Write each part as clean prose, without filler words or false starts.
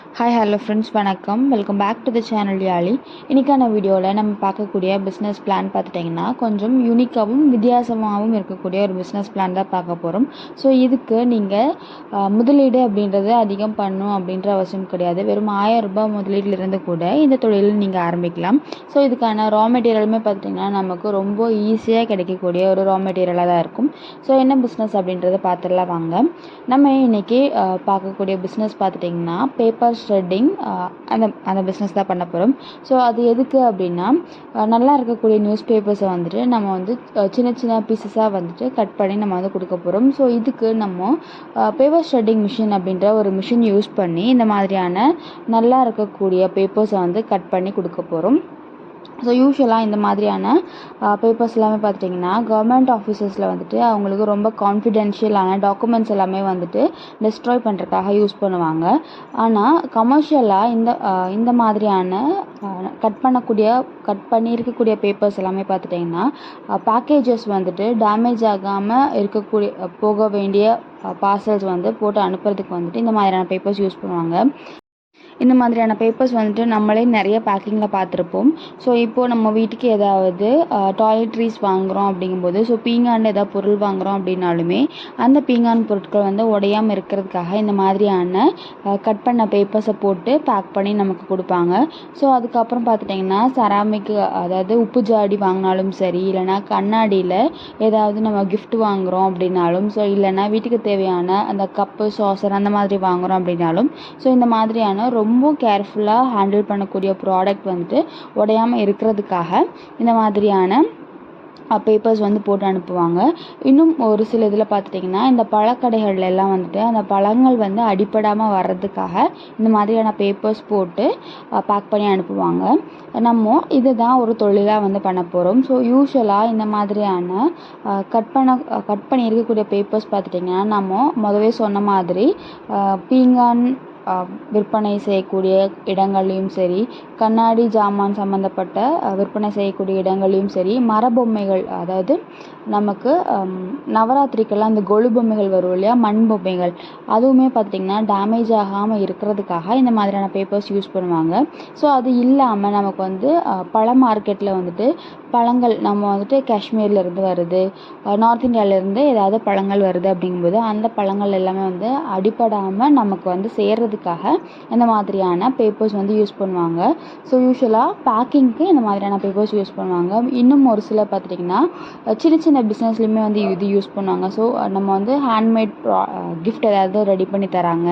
Hi hello friends, வணக்கம். Welcome back to the channel Yazhi. இன்றைக்கான வீடியோவில் நம்ம பார்க்கக்கூடிய பிஸ்னஸ் பிளான் பார்த்துட்டிங்கன்னா கொஞ்சம் யூனிக்காகவும் வித்தியாசமாகவும் இருக்கக்கூடிய ஒரு பிஸ்னஸ் பிளான் தான் பார்க்க போகிறோம். ஸோ இதுக்கு நீங்கள் முதலீடு அப்படின்றது அதிகம் பண்ணணும் அப்படின்ற அவசியம் கிடையாது. வெறும் 1000 ரூபாய் முதலீட்டிலிருந்து கூட இந்த தொழிலில் நீங்கள் ஆரம்பிக்கலாம். ஸோ இதுக்கான ரா மெட்டீரியலுமே பார்த்திங்கன்னா நமக்கு ரொம்ப ஈஸியாக கிடைக்கக்கூடிய ஒரு ரா மெட்டீரியலாக தான் இருக்கும். ஸோ என்ன பிஸ்னஸ் அப்படின்றத பார்த்துடலாம் வாங்க. நம்ம இன்றைக்கி பார்க்கக்கூடிய பிஸ்னஸ் பார்த்துட்டிங்கன்னா பேப்பர் ஷ்ரெட்டிங் அந்த பிஸ்னஸ் தான் பண்ண போகிறோம். ஸோ அது எதுக்கு அப்படின்னா நல்லா இருக்கக்கூடிய நியூஸ் பேப்பர்ஸை வந்துட்டு நம்ம வந்து சின்ன சின்ன பீசஸாக வந்துட்டு கட் பண்ணி நம்ம வந்து கொடுக்க போகிறோம். ஸோ இதுக்கு நம்ம பேப்பர் ஷ்ரெட்டிங் மிஷின் அப்படின்ற ஒரு மிஷின் யூஸ் பண்ணி இந்த மாதிரியான நல்லா இருக்கக்கூடிய பேப்பர்ஸை வந்து கட் பண்ணி கொடுக்க போகிறோம். ஸோ யூஸ்வலாக இந்த மாதிரியான பேப்பர்ஸ் எல்லாமே பார்த்துட்டிங்கன்னா கவர்மெண்ட் ஆஃபீஸஸில் வந்துட்டு அவங்களுக்கு ரொம்ப கான்ஃபிடென்ஷியலான டாக்குமெண்ட்ஸ் எல்லாமே வந்துட்டு டிஸ்ட்ராய் பண்ணுறதுக்காக யூஸ் பண்ணுவாங்க. ஆனால் கமர்ஷியலாக இந்த மாதிரியான கட் பண்ணியிருக்கக்கூடிய பேப்பர்ஸ் எல்லாமே பார்த்துட்டிங்கன்னா பேக்கேஜஸ் வந்துட்டு டேமேஜ் ஆகாமல் போக வேண்டிய பார்சல்ஸ் வந்து போட்டு அனுப்புறதுக்கு வந்துட்டு இந்த மாதிரியான பேப்பர்ஸ் யூஸ் பண்ணுவாங்க. இந்த மாதிரியான பேப்பர்ஸ் வந்துட்டு நம்மளே நிறைய பேக்கிங்கில் பார்த்துருப்போம். ஸோ இப்போது நம்ம வீட்டுக்கு ஏதாவது டாய்லெட்ரிஸ் வாங்குகிறோம் அப்படிங்கும்போது பீங்கான் ஏதாவது பொருள் வாங்குகிறோம் அப்படின்னாலுமே அந்த பீங்கான் பொருட்கள் வந்து உடையாமல் இருக்கிறதுக்காக இந்த மாதிரியான கட் பண்ண பேப்பர்ஸை போட்டு பேக் பண்ணி நமக்கு கொடுப்பாங்க. ஸோ அதுக்கப்புறம் பார்த்துட்டிங்கன்னா செராமிக், அதாவது உப்பு ஜாடி வாங்கினாலும் சரி, இல்லைனா கண்ணாடியில் ஏதாவது நம்ம கிஃப்ட் வாங்குகிறோம் அப்படின்னாலும், ஸோ இல்லைனா வீட்டுக்கு தேவையான அந்த கப்பு சாசர் அந்த மாதிரி வாங்குகிறோம் அப்படின்னாலும் இந்த மாதிரியான ரொம்ப கேர்ஃபுல்லாக ஹேண்டில் பண்ணக்கூடிய ப்ராடக்ட் வந்துட்டு உடையாமல் இருக்கிறதுக்காக இந்த மாதிரியான பேப்பர்ஸ் வந்து போட்டு அனுப்புவாங்க. இன்னும் ஒரு சில இதில் பார்த்துட்டிங்கன்னா இந்த பழக்கடைகள் எல்லாம் வந்துட்டு அந்த பழங்கள் வந்து அடிப்படாமல் வர்றதுக்காக இந்த மாதிரியான பேப்பர்ஸ் போட்டு பேக் பண்ணி அனுப்புவாங்க. நம்ம இதுதான் ஒரு தொழிலாக வந்து பண்ண போகிறோம். ஸோ யூஸ்வலாக இந்த மாதிரியான கட் பண்ணி இருக்கக்கூடிய பேப்பர்ஸ் பார்த்துட்டிங்கன்னா நம்ம முதவே சொன்ன மாதிரி பீங்கான் விற்பனை செய்யக்கூடிய இடங்கள்லையும் சரி, கண்ணாடி ஜாமான் சம்மந்தப்பட்ட விற்பனை செய்யக்கூடிய இடங்கள்லையும் சரி, மரபொம்மைகள், அதாவது நமக்கு நவராத்திரிக்கெல்லாம் அந்த கொலு பொம்மைகள் வரும் இல்லையா, மண் பொம்மைகள், அதுவுமே பார்த்திங்கன்னா டேமேஜ் ஆகாமல் இருக்கிறதுக்காக இந்த மாதிரியான பேப்பர்ஸ் யூஸ் பண்ணுவாங்க. ஸோ அது இல்லாமல் நமக்கு வந்து பழ மார்க்கெட்டில் வந்துட்டு பழங்கள் நம்ம வந்துட்டு காஷ்மீர்லேருந்து வருது, நார்த் இந்தியாவிலேருந்து ஏதாவது பழங்கள் வருது அப்படிங்கும்போது அந்த பழங்கள் எல்லாமே வந்து அடிப்படாமல் நமக்கு வந்து சேர்றதுக்காக இந்த மாதிரியான பேப்பர்ஸ் வந்து யூஸ் பண்ணுவாங்க. ஸோ யூஸ்வலாக பேக்கிங்க்கு இந்த மாதிரியான பேப்பர்ஸ் யூஸ் பண்ணுவாங்க. இன்னும் ஒரு சில பார்த்துட்டிங்கன்னா சின்ன சின்ன பிஸ்னஸ்லையுமே வந்து இது யூஸ் பண்ணுவாங்க. ஸோ நம்ம வந்து ஹேண்ட்மேட் கிஃப்ட் ஏதாவது ரெடி பண்ணி தராங்க,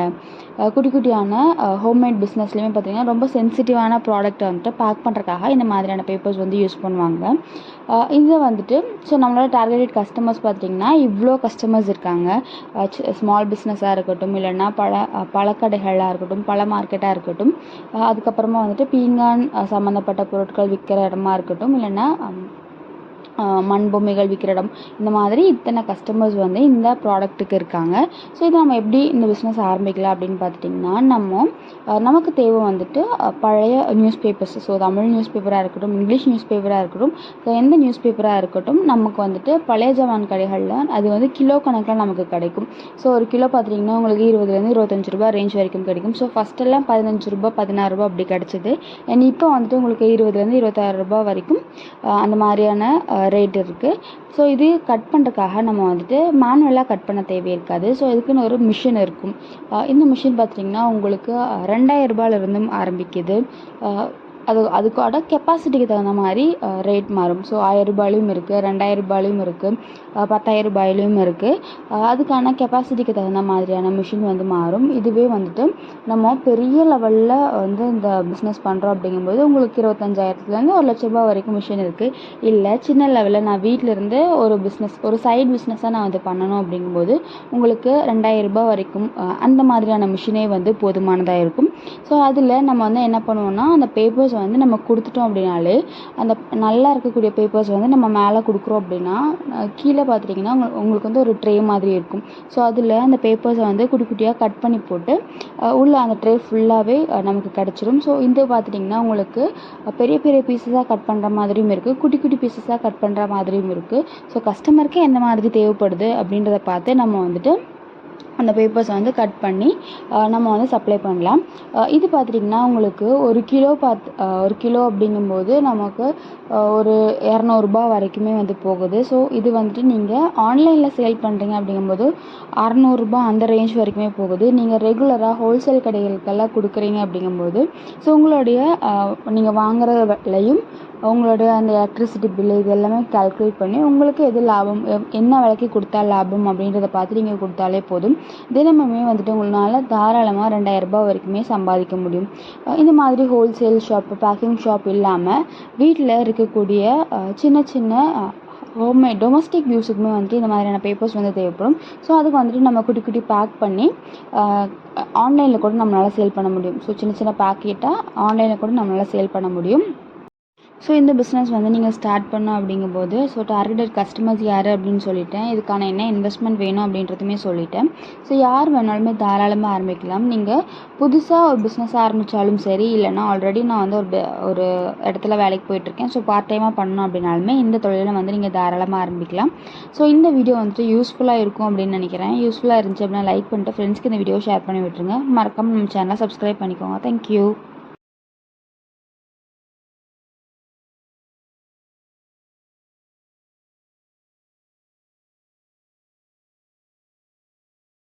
குட்டி குட்டியான ஹோம்மேட் பிஸ்னஸ்லையுமே பார்த்திங்கன்னா ரொம்ப சென்சிட்டிவான ப்ராடக்ட்டை வந்துட்டு பேக் பண்ணுறதுக்காக இந்த மாதிரியான பேப்பர்ஸ் வந்து யூஸ் பண்ணுவாங்க. இதை வந்துட்டு நம்மளோட டார்கெட்டட் கஸ்டமர்ஸ் பார்த்திங்கன்னா இவ்வளோ கஸ்டமர்ஸ் இருக்காங்க. ஸ்மால் பிஸ்னஸாக இருக்கட்டும், இல்லைன்னா பழக்கடைகளாக இருக்கட்டும், பழ மார்க்கெட்டாக இருக்கட்டும், அதுக்கப்புறமா வந்துட்டு பீங்கான் சம்மந்தப்பட்ட பொருட்கள் விற்கிற இடமா இருக்கட்டும், இல்லைன்னா மண் பொம்மைகள் விற்கிற இடம், இந்த மாதிரி இத்தனை கஸ்டமர்ஸ் வந்து இந்த ப்ராடக்ட்டுக்கு இருக்காங்க. ஸோ இதை நம்ம எப்படி இந்த பிஸ்னஸ் ஆரம்பிக்கலாம் அப்படின்னு பார்த்துட்டிங்கன்னா நமக்கு தேவை வந்துட்டு பழைய news papers. So Tamil news பேப்பராக இருக்கட்டும், இங்கிலீஷ் நியூஸ் பேப்பராக இருக்கட்டும், ஸோ எந்த நியூஸ் பேப்பராக இருக்கட்டும், நமக்கு வந்துட்டு பழைய ஜமான் கடைகளில் அது வந்து கிலோ கணக்கில் நமக்கு கிடைக்கும். ஸோ ஒரு கிலோ பார்த்துட்டிங்கன்னா உங்களுக்கு 20 25 ரூபா ரேஞ்ச் வரைக்கும் கிடைக்கும். ஸோ ஃபஸ்ட்டெல்லாம் 15 ரூபா 16 ரூபா அப்படி கிடச்சிது. அண்ட் இப்போ வந்துட்டு உங்களுக்கு 20 26 ரூபா வரைக்கும் அந்த மாதிரியான ரேட் இருக்குது. ஸோ இது கட் பண்ணுறதுக்காக நம்ம வந்துட்டு மேனுவலாக கட் பண்ண தேவை இருக்காது. ஸோ இதுக்குன்னு ஒரு மிஷின் இருக்கும். இந்த மிஷின் பார்த்திங்கன்னா உங்களுக்கு 2000 ரூபாயிலிருந்தும் ஆரம்பிக்குது. அதுக்கோட கெப்பாசிட்டிக்கு தகுந்த மாதிரி ரேட் மாறும். ஸோ 1000 ரூபாயிலையும் இருக்குது, 2000 ரூபாயிலையும் இருக்குது, 10,000 ரூபாயிலையும் இருக்குது. அதுக்கான கெப்பாசிட்டிக்கு தகுந்த மாதிரியான மிஷின் வந்து மாறும். இதுவே வந்துட்டு நம்ம பெரிய லெவலில் வந்து இந்த பிஸ்னஸ் பண்ணுறோம் அப்படிங்கும்போது உங்களுக்கு 25,000லேருந்து 1,00,000 ரூபாய் வரைக்கும் மிஷின் இருக்குது. இல்லை சின்ன லெவலில் நான் வீட்டிலேருந்து ஒரு சைடு பிஸ்னஸாக நான் வந்து பண்ணணும் அப்படிங்கும்போது உங்களுக்கு 2000 ரூபாய் வரைக்கும் அந்த மாதிரியான மிஷினே வந்து போதுமானதாக இருக்கும். ஸோ அதில் நம்ம வந்து என்ன பண்ணுவோம்னா அந்த பேப்பர்ஸ் வந்து நம்ம கொடுத்துட்டோம் அப்படின்னாலே அந்த நல்லா இருக்கக்கூடிய பேப்பர்ஸ் வந்து நம்ம மேலே கொடுக்குறோம் அப்படின்னா கீழே பார்த்துட்டிங்கன்னா உங்களுக்கு வந்து ஒரு ட்ரே மாதிரி இருக்கும். ஸோ அதில் அந்த பேப்பர்ஸை வந்து குட்டி குட்டியாக கட் பண்ணி போட்டு உள்ள அந்த ட்ரே ஃபுல்லாகவே நமக்கு கிடச்சிரும். ஸோ இந்த பார்த்துட்டிங்கன்னா உங்களுக்கு பெரிய பெரிய பீசஸாக கட் பண்ணுற மாதிரியும் இருக்குது, குட்டி குட்டி பீசஸாக கட் பண்ணுற மாதிரியும் இருக்குது. ஸோ கஸ்டமருக்கு எந்த மாதிரி தேவைப்படுது அப்படின்றத பார்த்து நம்ம வந்துட்டு அந்த பேப்பர்ஸை வந்து கட் பண்ணி நம்ம வந்து சப்ளை பண்ணலாம். இது பார்த்திங்கன்னா உங்களுக்கு ஒரு கிலோ அப்படிங்கும்போது நமக்கு ஒரு ரூ. 200 வரைக்குமே வந்து போகுது. ஸோ இது வந்துட்டு நீங்கள் ஆன்லைனில் சேல் பண்ணுறீங்க அப்படிங்கும்போது ரூ. 600 அந்த ரேஞ்ச் வரைக்குமே போகுது. நீங்கள் ரெகுலராக ஹோல்சேல் கடைகளுக்கெல்லாம் கொடுக்குறீங்க அப்படிங்கும்போது ஸோ உங்களுடைய நீங்கள் வாங்குகிற விலையும் உங்களுடைய அந்த எலக்ட்ரிசிட்டி பில்லு இது எல்லாமே கால்குலேட் பண்ணி உங்களுக்கு எது லாபம், என்ன விலைக்கு கொடுத்தா லாபம் அப்படின்றத பார்த்து நீங்கள் கொடுத்தாலே போதும். தினமுமே வந்துட்டு உங்களால் தாராளமாக ரூ. 2000 வரைக்குமே சம்பாதிக்க முடியும். இந்த மாதிரி ஹோல்சேல் ஷாப்பு, பேக்கிங் ஷாப் இல்லாமல் வீட்டில் இருக்கக்கூடிய சின்ன சின்ன ஹோம்மேட் டொமஸ்டிக் யூஸுக்குமே வந்துட்டு இந்த மாதிரியான பேப்பர்ஸ் வந்து தேவைப்படும். ஸோ அதுக்கு வந்துட்டு நம்ம குட்டி குட்டி பேக் பண்ணி ஆன்லைனில் கூட நம்மளால் சேல் பண்ண முடியும். ஸோ சின்ன சின்ன பேக்கெட்டாக ஆன்லைனில் கூட நம்மளால் சேல் பண்ண முடியும். ஸோ இந்த பிஸ்னஸ் வந்து நீங்கள் ஸ்டார்ட் பண்ணோம் அப்படிங்கும்போது ஸோ டார்கெட்டட் கஸ்டமர்ஸ் யார் அப்படின்னு சொல்லிட்டேன். இதுக்கான என்ன இன்வெஸ்ட்மெண்ட் வேணும் அப்படின்றதுமே சொல்லிட்டேன். ஸோ யார் வேணாலுமே தாராளமாக ஆரம்பிக்கலாம். நீங்கள் புதுசாக ஒரு பிஸ்னஸ் ஆரம்பித்தாலும் சரி, இல்லைனா ஆல்ரெடி நான் வந்து ஒரு இடத்துல வேலைக்கு போயிட்டுருக்கேன், ஸோ பார்ட் டைமாக பண்ணணும் அப்படின்னாலுமே இந்த தொழிலை வந்து நீங்கள் தாராளமாக ஆரம்பிக்கலாம். ஸோ இந்த வீடியோ வந்துட்டு யூஸ்ஃபுல்லாக இருக்கும் அப்படின்னு நினைக்கிறேன். யூஸ்ஃபுல்லாக இருந்துச்சு அப்படின்னா லைக் பண்ணிட்டு ஃப்ரெண்ட்ஸ்க்கு இந்த வீடியோ ஷேர் பண்ணி விட்டுருங்க. மறக்காம நம்ம சேனலை சப்ஸ்கிரைப் பண்ணிக்கோங்க. தேங்க்யூ.